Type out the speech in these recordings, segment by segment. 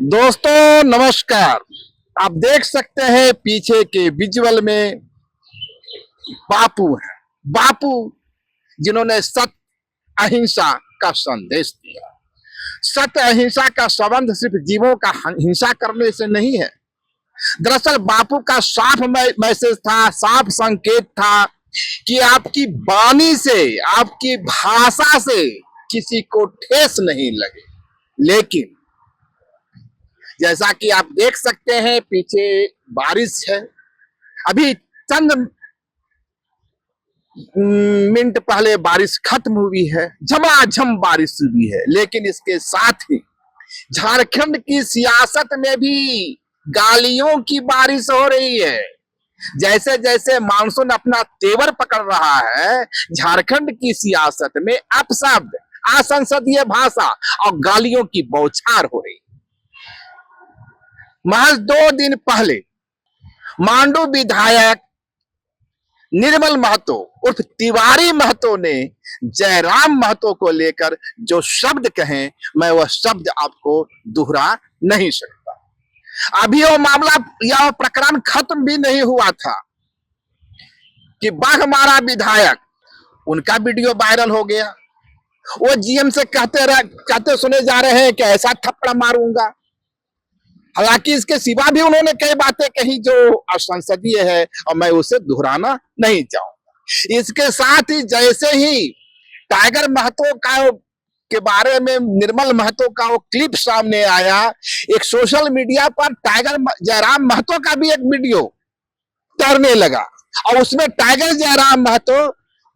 दोस्तों नमस्कार। आप देख सकते हैं पीछे के विजुअल में बापू है। बापू जिन्होंने सत्य अहिंसा का संदेश दिया। सत्य अहिंसा का संबंध सिर्फ जीवों का हिंसा करने से नहीं है। दरअसल बापू का साफ मैसेज था, साफ संकेत था कि आपकी वाणी से, आपकी भाषा से किसी को ठेस नहीं लगे। लेकिन जैसा कि आप देख सकते हैं पीछे बारिश है। अभी चंद मिनट पहले बारिश खत्म हुई है, झमाझम बारिश हुई है। लेकिन इसके साथ ही झारखंड की सियासत में भी गालियों की बारिश हो रही है। जैसे जैसे मानसून अपना तेवर पकड़ रहा है, झारखंड की सियासत में अपशब्द, असंसदीय भाषा और गालियों की बौछार हो रही है। महज 2 दिन पहले मांडू विधायक निर्मल महतो उर्फ तिवारी महतो ने जयराम महतो को लेकर जो शब्द कहे, मैं वह शब्द आपको दोहरा नहीं सकता। अभी वो मामला या प्रकरण खत्म भी नहीं हुआ था कि बाघमारा विधायक, उनका वीडियो वायरल हो गया। वो जीएम से कहते सुने जा रहे हैं कि ऐसा थप्पड़ मारूंगा। हालांकि इसके सिवा भी उन्होंने कई बातें कही जो असंसदीय है और मैं उसे दोहराना नहीं चाहूंगा। इसके साथ ही जैसे ही टाइगर महतो के बारे में निर्मल महतो का वो क्लिप सामने आया, एक सोशल मीडिया पर टाइगर जयराम महतो का भी एक वीडियो तैरने लगा और उसमें Tiger Jairam Mahato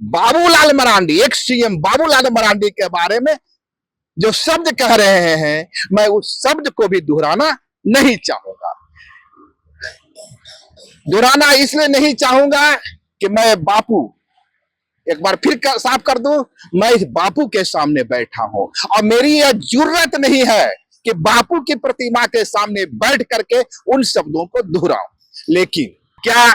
Babulal Marandi, ex CM Babulal Marandi के बारे में जो शब्द कह रहे हैं, मैं उस शब्द को भी दोहराना नहीं चाहूंगा। दोहराना इसलिए नहीं चाहूंगा कि मैं बापू, एक बार फिर साफ कर दूं, मैं इस बापू के सामने बैठा हूं और मेरी यह जरूरत नहीं है कि बापू की प्रतिमा के सामने बैठ करके उन शब्दों को दोहराऊं। लेकिन क्या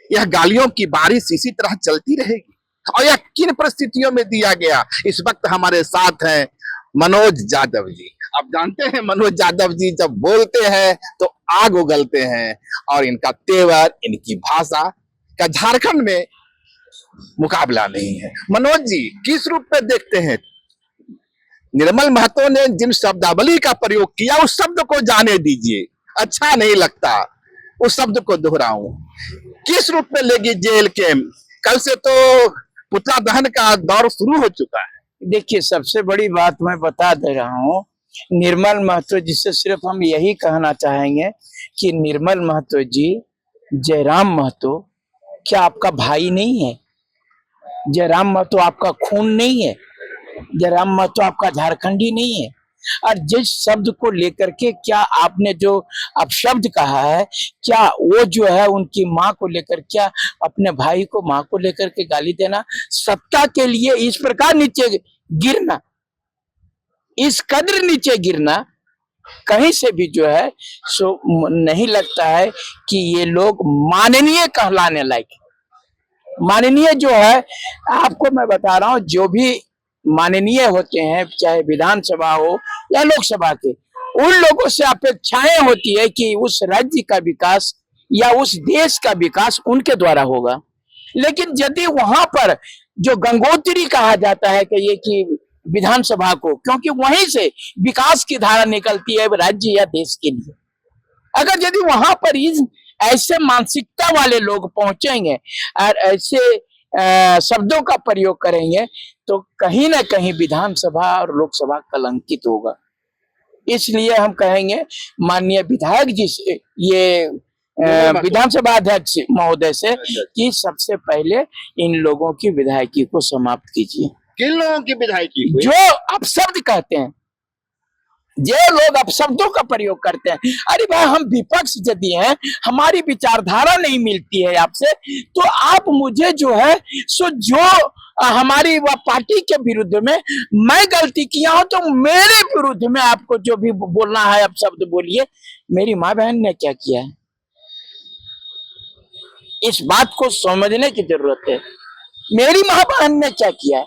यह गालियों की बारिश इसी तरह चलती रहेगी और यह किन परिस्थितियों में दिया गया? इस वक्त हमारे साथ हैं मनोज यादव जी। आप जानते हैं मनोज यादव जी जब बोलते हैं तो आग उगलते हैं और इनका तेवर, इनकी भाषा का झारखंड में मुकाबला नहीं है। मनोज जी, किस रूप में देखते हैं? निर्मल महतो ने जिन शब्दावली का प्रयोग किया उस शब्द को जाने दीजिए, अच्छा नहीं लगता उस शब्द को दोहराऊं। किस रूप में लेगी जेल के? कल से तो पुतला दहन का दौर शुरू हो चुका है। देखिए, सबसे बड़ी बात मैं बता दे रहा हूँ, निर्मल महतो जी से सिर्फ हम यही कहना चाहेंगे कि निर्मल महतो जी, जयराम महतो क्या आपका भाई नहीं है? जयराम महतो आपका खून नहीं है? जयराम महतो आपका झारखंडी नहीं है? और जिस शब्द को लेकर के क्या आपने जो अपशब्द कहा है, क्या वो जो है उनकी माँ को लेकर, क्या अपने भाई को, माँ को लेकर के गाली देना, सत्ता के लिए इस प्रकार नीचे गिरना, इस कदर नीचे गिरना कहीं से भी जो है सो नहीं लगता है कि ये लोग माननीय कहलाने लायक। माननीय जो है, आपको मैं बता रहा हूँ, जो भी माननीय होते हैं, चाहे विधानसभा हो या लोकसभा के, उन लोगों से अपेक्षाएं होती है कि उस राज्य का विकास या उस देश का विकास उनके द्वारा होगा। लेकिन यदि वहां पर जो गंगोत्री कहा जाता है कि ये कि विधानसभा को, क्योंकि वहीं से विकास की धारा निकलती है राज्य या देश के लिए, अगर यदि वहां पर ऐसे मानसिकता वाले लोग पहुंचेंगे और ऐसे शब्दों का प्रयोग करेंगे तो कहीं ना कहीं विधानसभा और लोकसभा कलंकित होगा। इसलिए हम कहेंगे माननीय विधायक जी से, ये विधानसभा अध्यक्ष महोदय से, कि सबसे पहले इन लोगों की विधायकी को समाप्त कीजिए। किन लोगों की विधायकी? जो अपशब्द कहते हैं, जो लोग अपशब्दों का प्रयोग करते हैं। अरे भाई, हम विपक्ष यदि हैं, हमारी विचारधारा नहीं मिलती है आपसे, तो आप मुझे जो है सो जो हमारी वह पार्टी के विरुद्ध में मैं गलती किया हूं तो मेरे विरुद्ध में आपको जो भी बोलना है अपशब्द बोलिए। मेरी माँ बहन ने क्या किया है, इस बात को समझने की जरूरत है। मेरी माँ बहन ने क्या किया है,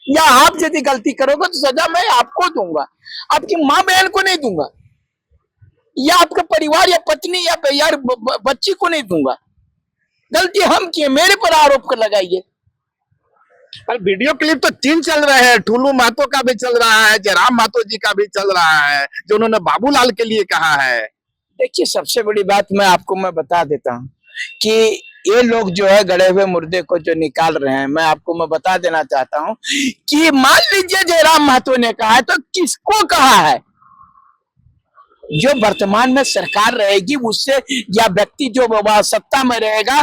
या आप यदि गलती करोगे तो सजा मैं आपको दूंगा, आपकी माँ बहन को नहीं दूंगा। या आपका परिवार या पत्नी या यार बच्ची को नहीं दूंगा। गलती हम किए, मेरे पर आरोप कर लगाइए। पर वीडियो क्लिप तो 3 चल रहे हैं, ठुल्लू महतो का भी चल रहा है, जयराम महतो जी का भी चल रहा है, जो उन्होंने बाबूलाल के लिए कहा है। देखिए, सबसे बड़ी बात मैं बता देता हूँ कि ये लोग जो है गड़े हुए मुर्दे को जो निकाल रहे हैं, मैं बता देना चाहता हूँ कि मान लीजिए जयराम महतो ने कहा है तो किसको कहा है? जो वर्तमान में सरकार रहेगी उससे, या व्यक्ति जो सत्ता में रहेगा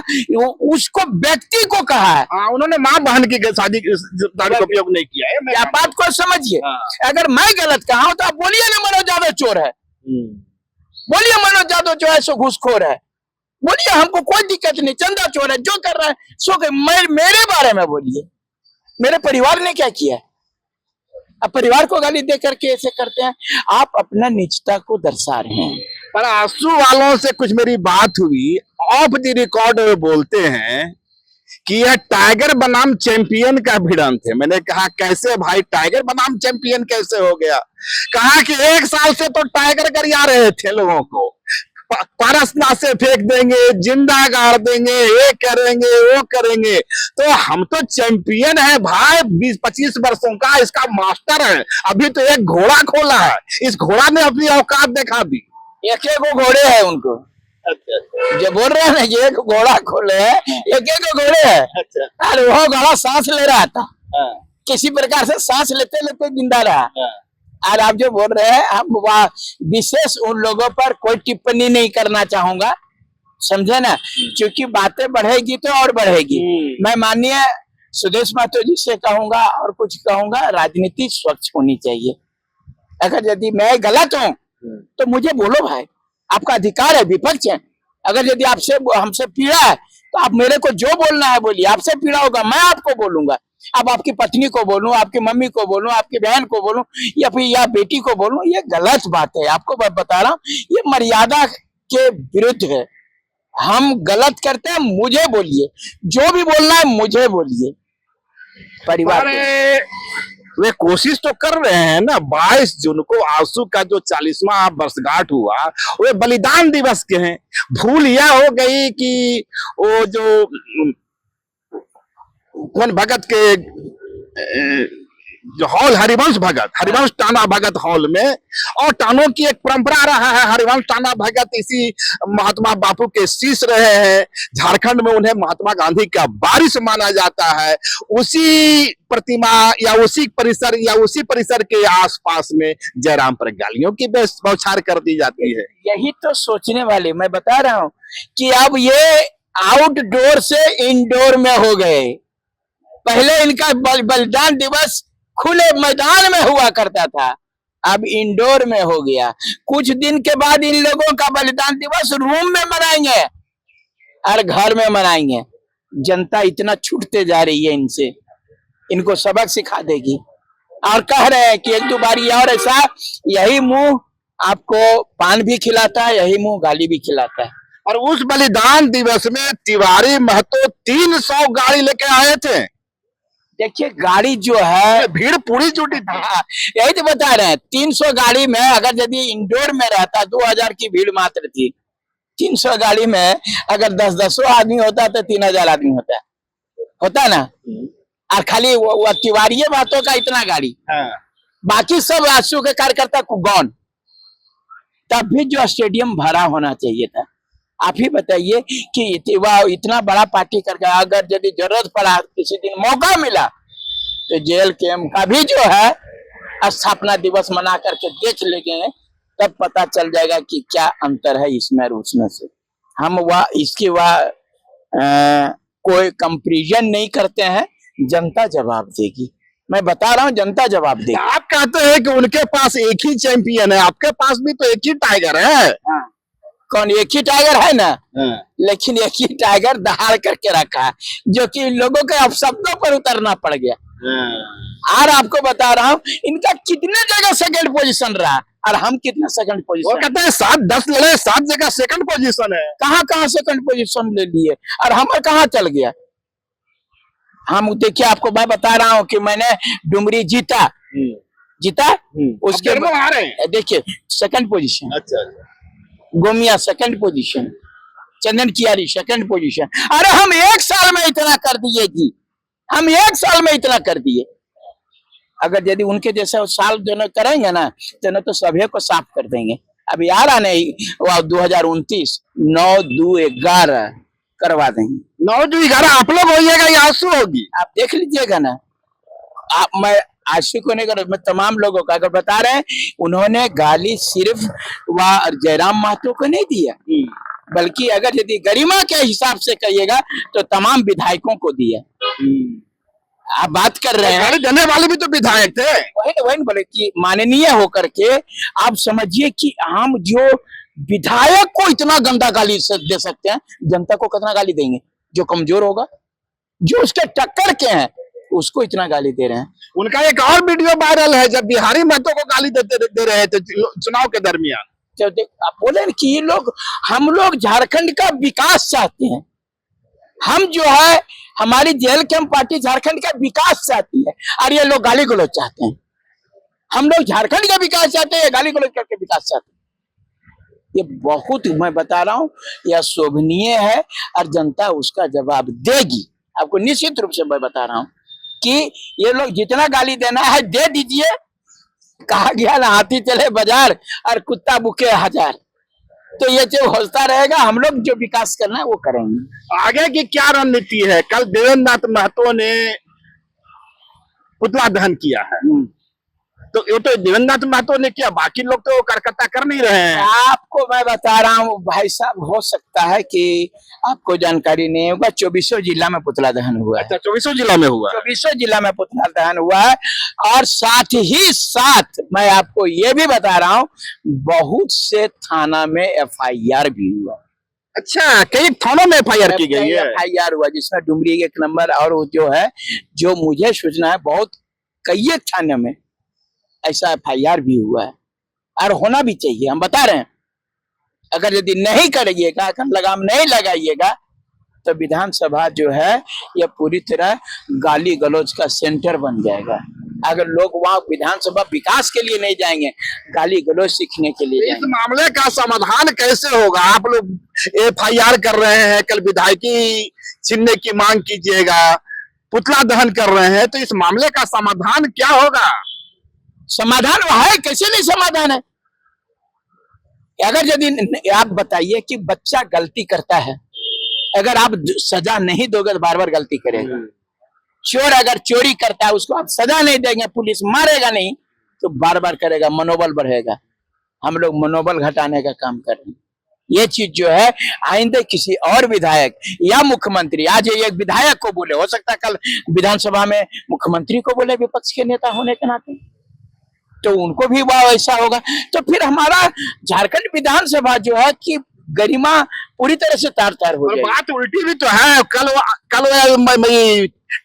उसको व्यक्ति को कहा है। उन्होंने माँ बहन की शादी का उपयोग नहीं किया है। आप बात को समझिए। अगर मैं गलत कहा हूं तो आप बोलिए ना मनोज यादव चोर है, बोलिए मनोज यादव जो है सो घूसखोर है, बोलिए, हमको कोई दिक्कत नहीं, चंदा चोर है, जो कर रहा है सो मेरे बारे में बोलिए, मेरे परिवार ने क्या किया है? अब परिवार को गाली दे करके ऐसे करते हैं, आप अपना निजता को दर्शा रहे हैं। पर आंसू वालों से कुछ मेरी बात हुई, ऑफ द रिकॉर्ड में बोलते हैं कि यह टाइगर बनाम चैंपियन का भिड़ंत है। मैंने कहा कैसे भाई, टाइगर बनाम चैंपियन कैसे हो गया? कहा कि 1 साल से तो टाइगर गरिया रहे थे लोगों को, परसना से फेंक देंगे, जिंदा गाड़ देंगे, ये करेंगे वो करेंगे, तो हम तो चैंपियन है भाई, 20-25 वर्षों का इसका मास्टर है। अभी तो एक घोड़ा खोला है, इस घोड़ा ने अपनी औकात दिखा दी। एक घोड़े है उनको। अच्छा। जो बोल रहे हैं ना कि एक घोड़ा खोले है, एक घोड़े है। अच्छा। अरे वो घोड़ा सांस ले रहा था, किसी प्रकार से सांस लेते लेते जिंदा रहा। और आप जो बोल रहे हैं, हम विशेष उन लोगों पर कोई टिप्पणी नहीं करना चाहूंगा, समझे ना, क्योंकि बातें बढ़ेगी तो और बढ़ेगी। मैं माननीय सुदेश महतो जी से कहूंगा और कुछ कहूंगा, राजनीति स्वच्छ होनी चाहिए। अगर यदि मैं गलत हूं तो मुझे बोलो भाई, आपका अधिकार है, विपक्ष है। अगर यदि आपसे हमसे पीड़ा है तो आप मेरे को जो बोलना है बोलिए, आपसे पीड़ा होगा मैं आपको बोलूंगा। अब आपकी पत्नी को बोलूं, आपकी मम्मी को बोलूं, आपकी बहन को बोलूं, या फिर या बेटी को बोलूं, ये गलत बात है। आपको मैं बता रहा हूं, ये मर्यादा के विरुद्ध है। हम गलत करते हैं, मुझे बोलिए, जो भी बोलना है मुझे बोलिए। परिवार वे कोशिश तो कर रहे हैं ना। 22 जून को आंसू का जो 40वां वर्षगांठ हुआ, वे बलिदान दिवस के हैं। भूल यह हो गई कि वो जो कौन भगत के जो हॉल, हरिवंश टाना भगत हॉल में, और टानों की एक परंपरा रहा है, हरिवंश टाना भगत इसी महात्मा बापू के शिष्य रहे हैं। झारखंड में उन्हें महात्मा गांधी का वारिस माना जाता है। उसी प्रतिमा या उसी परिसर के आसपास में जयराम पर गालियों की बौछार कर दी जाती है। यही तो सोचने वाले मैं बता रहा हूँ कि अब ये आउटडोर से इंडोर में हो गए। पहले इनका बलिदान दिवस खुले मैदान में हुआ करता था, अब इंडोर में हो गया। कुछ दिन के बाद इन लोगों का बलिदान दिवस रूम में मनाएंगे और घर में मनाएंगे। जनता इतना छूटते जा रही है इनसे, इनको सबक सिखा देगी। और कह रहे हैं कि 1-2 बारी और ऐसा, यही मुंह आपको पान भी खिलाता है, यही मुंह गाली भी खिलाता है। और उस बलिदान दिवस में तिवारी महतो 300 गाड़ी लेके आए थे। देखिए, गाड़ी जो है, भीड़ पूरी जुटी थी। यही तो बता रहे हैं, 300 गाड़ी में अगर यदि इंडोर में रहता 2000 की भीड़ मात्र थी। 300 गाड़ी में अगर 10-10 आदमी होता तो 3000 आदमी होता ना। और खाली वो तिवारी बातों का इतना गाड़ी, बाकी सब आंसू के कार्यकर्ता को गौन। तब भी जो स्टेडियम भरा होना चाहिए था। आप ही बताइए कि इतना बड़ा पार्टी करके, अगर यदि जरूरत पड़ा, किसी दिन मौका मिला तो JLKM का भी जो है स्थापना दिवस मना करके देख लेंगे, तब पता चल जाएगा कि क्या अंतर है इसमें और उसमें से। हम इसकी कोई कंपैरिजन नहीं करते हैं, जनता जवाब देगी। मैं बता रहा हूँ, जनता जवाब देगी। आप कहते हैं कि उनके पास एक ही चैंपियन है, आपके पास भी तो एक ही टाइगर है। हाँ। कौन? एक ही टाइगर है ना, लेकिन एक ही टाइगर दहाड़ करके रखा है, जो कि इन लोगों के अपशब्दों पर उतरना पड़ गया। और आपको बता रहा हूँ, इनका कितने जगह सेकंड पोजीशन रहा और हम कितना सेकंड पोजीशन। वो कहते हैं 7-10 लड़े, 7 जगह सेकंड पोजीशन है। कहाँ सेकंड पोजीशन ले लिए और हमारा कहाँ चल गया। हम देखिए, आपको मैं बता रहा हूँ कि मैंने डुमरी जीता, उसके आ रहे हैं। देखिए सेकंड पोजीशन। अच्छा। गोमिया सेकंड पोजीशन, चंदन कियारी सेकंड पोजीशन। अरे हम 1 साल में इतना कर दिए जी, हम 1 साल में इतना कर दिए। अगर यदि उनके जैसा साल जो करेंगे ना तो सभी को साफ कर देंगे। अभी आ रहा नहीं 2029 9-2-11 करवा देंगे। 9-11 आप लोग होइएगा या आंसू होगी? आप देख लीजिएगा ना। मैं आशिक को नहीं कर, मैं तमाम लोगों का अगर बता रहे हैं, उन्होंने गाली सिर्फ वह जयराम महतो को नहीं दिया, बल्कि अगर यदि गरिमा के हिसाब से कहिएगा तो तमाम विधायकों को दिया। आप बात कर रहे हैं, गाली देने वाले भी तो विधायक थे। वही बोले कि माननीय होकर के आप समझिए कि हम जो विधायक को इतना गंदा गाली दे सकते हैं, जनता को कितना गाली देंगे? जो कमजोर होगा, जो उसके टक्कर के हैं, उसको इतना गाली दे रहे हैं। उनका एक और वीडियो वायरल है जब बिहारी महतो को गाली दे रहे थे चुनाव के दरमियान। तो आप बोले कि ये लोग, हम लोग झारखंड का विकास चाहते हैं। हम जो है, हमारी जेल कैंप पार्टी झारखंड का विकास चाहती है, और ये लोग गाली गलौज चाहते हैं। हम लोग झारखंड का विकास चाहते हैं, गाली गलौज करके विकास चाहते हैं। ये बहुत, मैं बता रहा हूँ, यह शोभनीय है और जनता उसका जवाब देगी। आपको निश्चित रूप से मैं बता रहा हूँ कि ये लोग जितना गाली देना है दे दीजिए। कहा गया ना, हाथी चले बाजार और कुत्ता भूखे हजार। तो ये जो होता रहेगा, हम लोग जो विकास करना है वो करेंगे। आगे की क्या रणनीति है? कल देवेंद्र नाथ महतो ने पुतला दहन किया है, तो ये तो देवेंद्र नाथ महतो ने किया, बाकी लोग तो करकत्ता कर नहीं रहे हैं। आपको मैं बता रहा हूँ भाई साहब, हो सकता है कि आपको जानकारी नहीं होगा, 24 जिला में पुतला दहन हुआ है। अच्छा, 24 जिला में हुआ? 24 जिला में पुतला दहन हुआ है। और साथ ही साथ मैं आपको ये भी बता रहा हूँ, बहुत से थाना में FIR भी हुआ। अच्छा, कई थानों में FIR की गई है? FIR हुआ, जिसमें डुमरी 1 नंबर, और वो जो है, जो मुझे सूचना है, बहुत कई थाने में ऐसा FIR भी हुआ है, और होना भी चाहिए। हम बता रहे हैं, अगर यदि नहीं करिएगा, अगर लगाम नहीं लगाइएगा, तो विधानसभा जो है यह पूरी तरह गाली गलौज का सेंटर बन जाएगा। अगर लोग वहाँ विधानसभा विकास के लिए नहीं जाएंगे, गाली गलौज सीखने के लिए जाएंगे। इस मामले का समाधान कैसे होगा? आप लोग FIR कर रहे हैं, कल विधायकी छीनने की मांग कीजिएगा, पुतला दहन कर रहे हैं, तो इस मामले का समाधान क्या होगा? समाधान है, कैसे नहीं समाधान है? अगर यदि आप बताइए कि बच्चा गलती करता है, अगर आप सजा नहीं दोगे तो बार बार गलती करेगा। चोर अगर चोरी करता है, उसको आप सजा नहीं देंगे, पुलिस मारेगा नहीं, तो बार बार करेगा, मनोबल बढ़ेगा। हम लोग मनोबल घटाने का काम कर रहे हैं। ये चीज जो है, आइंदे किसी और विधायक या मुख्यमंत्री, आज ये एक विधायक को बोले, हो सकता है कल विधानसभा में मुख्यमंत्री को बोले, विपक्ष के नेता होने के नाते, तो उनको भी वैसा होगा। तो फिर हमारा झारखंड विधानसभा जो है कि गरिमा पूरी तरह से तार-तार हो जाएगी। बात उल्टी भी तो है। कल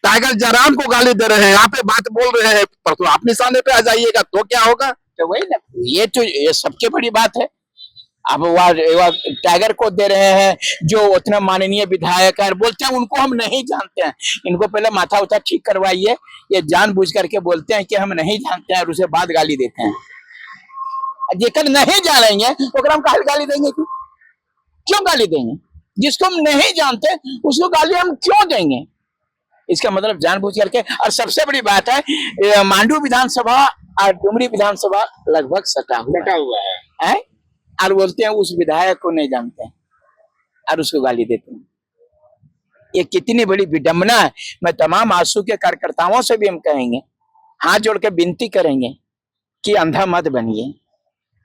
टाइगर जयराम को गाली दे रहे हैं, यहाँ पे बात बोल रहे हैं, पर तो आप निशाने पे आ जाइएगा तो क्या होगा? तो वही ना, ये सबसे बड़ी बात है। अब वह टाइगर को दे रहे हैं, जो उतना माननीय विधायक है, बोलते हैं उनको हम नहीं जानते हैं। इनको पहले माथा उठा ठीक करवाइए। ये जानबूझ करके बोलते हैं कि हम नहीं जानते हैं, और उसके बाद गाली देते हैं। जेकर नहीं जानेंगे तो हम काहे गाली देंगे? क्यों गाली देंगे? जिसको हम नहीं जानते उसको गाली हम क्यों देंगे? इसका मतलब जानबूझ करके। और सबसे बड़ी बात है, मांडू विधानसभा और डुमरी विधानसभा लगभग सटा हुआ है, और बोलते हैं उस विधायक को नहीं जानते हैं, और उसको गाली देते हैं। ये कितनी बड़ी विडंबना है। मैं तमाम आंसू के कार्यकर्ताओं से भी हम कहेंगे, हाथ जोड़ के विनती करेंगे कि अंधा मत बनिए।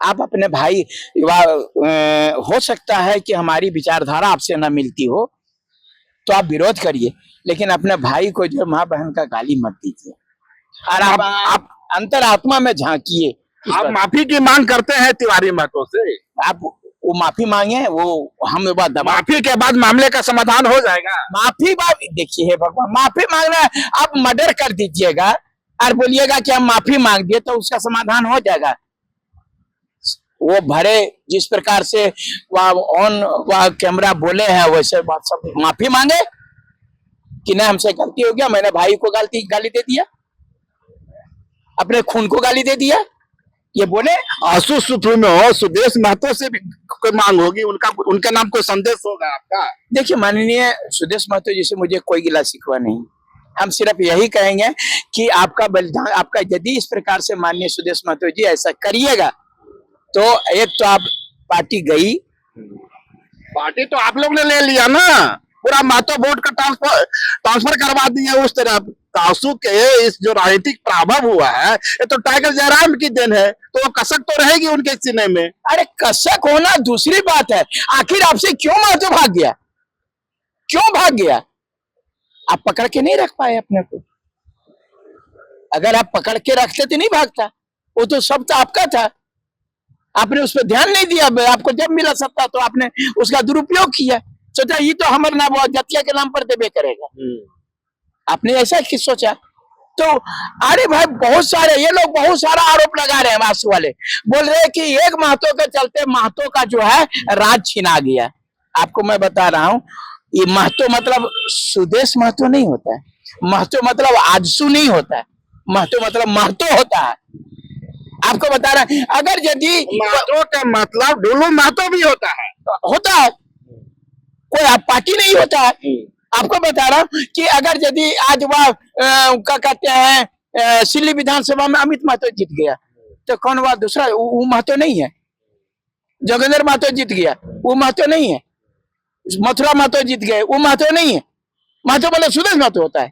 आप अपने भाई, हो सकता है कि हमारी विचारधारा आपसे न मिलती हो तो आप विरोध करिए, लेकिन अपने भाई को जो माँ बहन का गाली मत दीजिए। और आप अंतरात्मा में झांकिए। आप माफी की मांग करते हैं तिवारी महतो से? आप वो माफी मांगे, वो हम माफी के बाद मामले का समाधान हो जाएगा। माफी देखिए भगवान, माफी मांगना है, आप मर्डर कर दीजिएगा और बोलिएगा कि हम माफी मांग दिए, तो उसका समाधान हो जाएगा। वो भरे जिस प्रकार से वह कैमरा बोले हैं, वैसे बात सब माफी मांगे कि नहीं हमसे गलती हो गया, मैंने भाई को गाली दे दिया, अपने खून को गाली दे दिया, ये बोले। आंसू सुप्रीमो सुदेश महतो से भी कोई मांग होगी, उनका उनके नाम कोई संदेश होगा आपका? देखिए माननीय सुदेश महतो जी से मुझे कोई गिला शिकवा नहीं। हम सिर्फ यही कहेंगे कि आपका बलिदान, आपका यदि इस प्रकार से माननीय सुदेश महतो जी ऐसा करिएगा तो एक तो आप पार्टी गई, पार्टी तो आप लोग ने ले लिया ना, पूरा महतो बोर्ड का ट्रांसफर करवा दिया उस तरफ। तासु के इस जो राजनीतिक प्रभाव हुआ है ये तो टाइगर जयराम की देन है, तो वो कसक तो रहेगी उनके सीने में। अरे कसक होना दूसरी बात है, आखिर आपसे क्यों महतो भाग गया, क्यों भाग गया? आप पकड़ के नहीं रख पाए अपने को। अगर आप पकड़ के रखते तो नहीं भागता, वो तो सब तो आपका था, आपने उस पर ध्यान नहीं दिया। आपको जब मिला सत्ता तो आपने उसका दुरुपयोग किया, सोचा ये तो हमारे नाम जतिया के नाम पर देवे करेगा, आपने ऐसा किस सोचा? तो अरे भाई बहुत सारे ये लोग बहुत सारा आरोप लगा रहे हैं, आंसू वाले बोल रहे हैं कि एक महतो के चलते महतो का जो है राज छिना गया। आपको मैं बता रहा हूं, ये महतो मतलब सुदेश महतो नहीं होता है, महतो मतलब आजसू नहीं होता है, महतो मतलब महतो होता है। आपको बता रहा है, अगर यदि महतो का मतलब डोलू महतो भी होता है, कोई आप पार्टी नहीं होता है। आपको बता रहा हूं कि अगर यदि आज वह क्या कहते हैं सिल्ली विधानसभा में अमित महतो जीत गया तो कौन वह दूसरा, वो महतो नहीं है। जोगेंद्र महतो जीत गया, वो महतो नहीं है। मथुरा महतो जीत गए, वो महतो नहीं है। महतो मतलब सुदेश महतो होता है,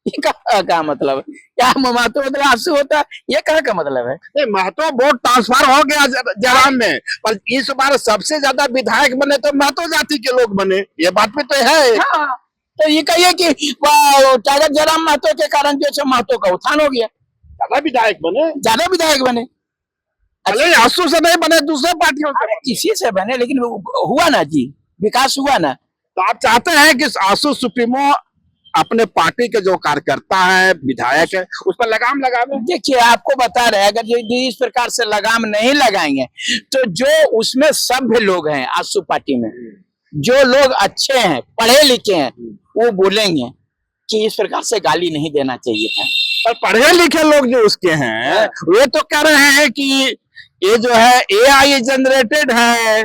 ये क्या मतलब है? क्या महतो मतलब आंसू होता है, ये कहाँ का मतलब है? महतो बोर्ड ट्रांसफर हो गया जयराम में, पर इस बार सबसे ज्यादा विधायक बने तो महतो जाति के लोग बने, ये बात भी तो है। हाँ, तो ये कहिए कि टाइगर जयराम महतो के कारण जो है महतो का उत्थान हो गया, ज्यादा विधायक बने। अरे आंसू से नहीं बने, दूसरे पार्टियों से, किसी से बने, लेकिन हुआ ना जी, विकास हुआ ना। तो आप चाहते हैं कि आंसू सुप्रीमो अपने पार्टी के जो कार्यकर्ता है, विधायक है, उस पर लगाम लगावे? देखिए आपको बता रहे हैं, अगर यदि इस प्रकार से लगाम नहीं लगाएंगे तो जो उसमें सभ्य लोग हैं आंसू पार्टी में, जो लोग अच्छे हैं, पढ़े लिखे हैं, वो बोलेंगे कि इस प्रकार से गाली नहीं देना चाहिए था। पर पढ़े लिखे लोग जो उसके हैं वे तो कह रहे हैं कि ये जो है AI जनरेटेड है।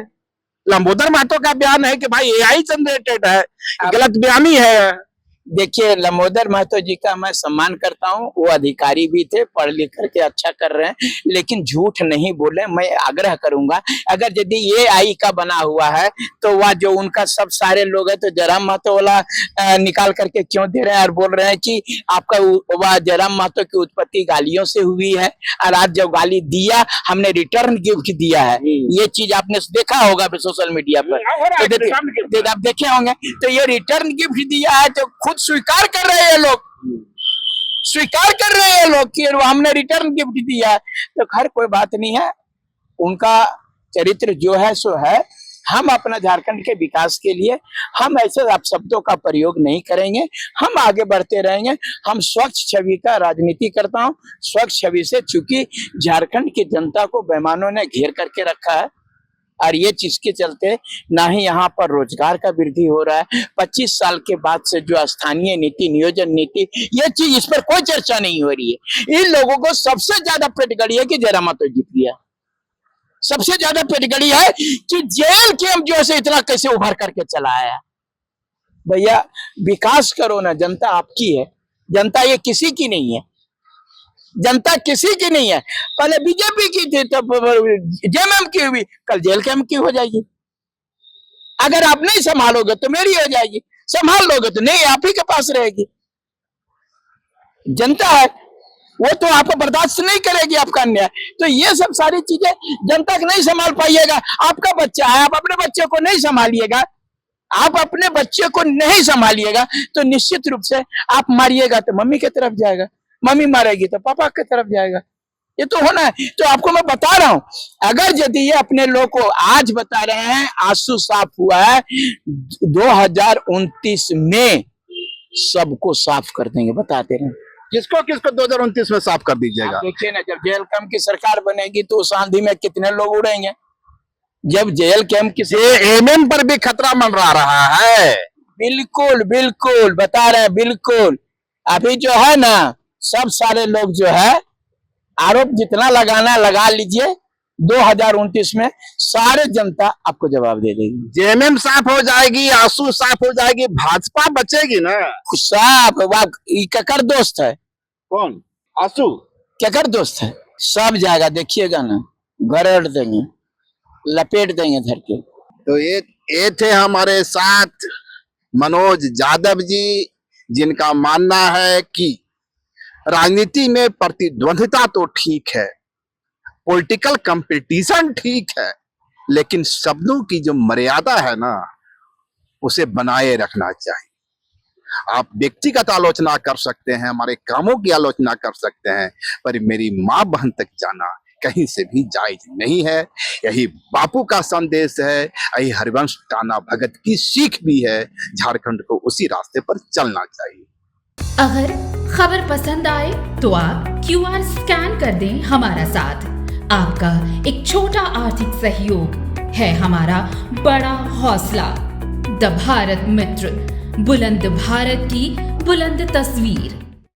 लंबोदर महतो का बयान है कि भाई AI जनरेटेड है, गलत बयानी है। देखिए लंबोदर महतो जी का मैं सम्मान करता हूँ, वो अधिकारी भी थे, पढ़ लिख करके अच्छा कर रहे हैं, लेकिन झूठ नहीं बोले। मैं आग्रह करूंगा, अगर यदि ये AI का बना हुआ है तो वह जो उनका सब सारे लोग हैं तो जयराम महतो वाला निकाल करके क्यों दे रहे हैं और बोल रहे हैं कि आपका वह जयराम महतो की उत्पत्ति गालियों से हुई है और आज जब गाली दिया हमने रिटर्न गिफ्ट दिया है। ये चीज आपने देखा होगा सोशल मीडिया पर, तो आप देखे होंगे। तो ये रिटर्न गिफ्ट दिया है तो खुद स्वीकार कर रहे हैं लोग, स्वीकार कर रहे हैं लोग कि हमने रिटर्न गिफ्ट दिया है। तो खैर कोई बात नहीं है, उनका चरित्र जो है सो है। हम अपना झारखंड के विकास के लिए हम ऐसे आप शब्दों का प्रयोग नहीं करेंगे, हम आगे बढ़ते रहेंगे। हम स्वच्छ छवि का राजनीति करता हूं, स्वच्छ छवि से, चूंकि झारखंड की जनता को बेईमानों ने घेर करके रखा है और ये चीज के चलते ना ही यहाँ पर रोजगार का वृद्धि हो रहा है। 25 साल के बाद से जो स्थानीय नीति, नियोजन नीति, ये चीज, इस पर कोई चर्चा नहीं हो रही है। इन लोगों को सबसे ज्यादा पेटगड़ी है कि जयराम महतो जीत गया, सबसे ज्यादा पेटगड़ी है कि जेल कैंप जो है इतना कैसे उभर करके चला आया। भैया विकास करो ना, जनता आपकी है, जनता ये किसी की नहीं है, जनता किसी की नहीं है। पहले बीजेपी की थी, तब जेएमएम की हुई, कल जेल कैंप की हो जाएगी। अगर आप नहीं संभालोगे तो मेरी हो जाएगी, संभाल लोगे तो नहीं, आप ही के पास रहेगी। जनता है वो तो आपको बर्दाश्त नहीं करेगी आपका अन्याय। तो ये सब सारी चीजें जनता को नहीं संभाल पाइएगा। आपका बच्चा है, आप अपने बच्चे को नहीं संभालिएगा, आप अपने बच्चे को नहीं संभालिएगा तो निश्चित रूप से आप मारिएगा तो मम्मी की तरफ जाएगा, मम्मी मारेगी तो पापा की तरफ जाएगा। ये तो होना है। तो आपको मैं बता रहा हूं, अगर यदि ये अपने लोग को आज बता रहे हैं आंसू साफ हुआ है, 2029 में सबको साफ कर देंगे, बताते रहे। किसको किसको 2029 में साफ कर दीजिएगा? देखिए ना, जब जेल कैंप की सरकार बनेगी तो उस आंधी में कितने लोग उड़ेंगे। जब जेल कैंप की एमएन पर भी खतरा मंडरा रहा है। बिल्कुल बिल्कुल बता रहे हैं, बिल्कुल। अभी जो है ना सब सारे लोग जो है आरोप जितना लगाना लगा लीजिए, 2029 में सारे जनता आपको जवाब दे देगी। जेएमएम साफ हो जाएगी, आंसू साफ हो जाएगी, भाजपा बचेगी ना। साफ ये ककर दोस्त है, कौन? आंसू ककर दोस्त है, सब जाएगा, देखिएगा ना, गरड़ देंगे, लपेट देंगे धर के। तो ये थे हमारे साथ मनोज यादव जी, जिनका मानना है कि राजनीति में प्रतिद्वंद्विता तो ठीक है, पॉलिटिकल कंपटीशन ठीक है, लेकिन शब्दों की जो मर्यादा है ना, उसे बनाए रखना चाहिए। आप व्यक्तिगत आलोचना कर सकते हैं, हमारे कामों की आलोचना कर सकते हैं, पर मेरी माँ बहन तक जाना कहीं से भी जायज नहीं है। यही बापू का संदेश है, यही हरिवंश टाना भगत की सीख भी है। झारखंड को उसी रास्ते पर चलना चाहिए। अगर खबर पसंद आए तो आप QR स्कैन कर दें हमारा साथ। आपका एक छोटा आर्थिक सहयोग है हमारा बड़ा हौसला। द भारत मित्र, बुलंद भारत की बुलंद तस्वीर।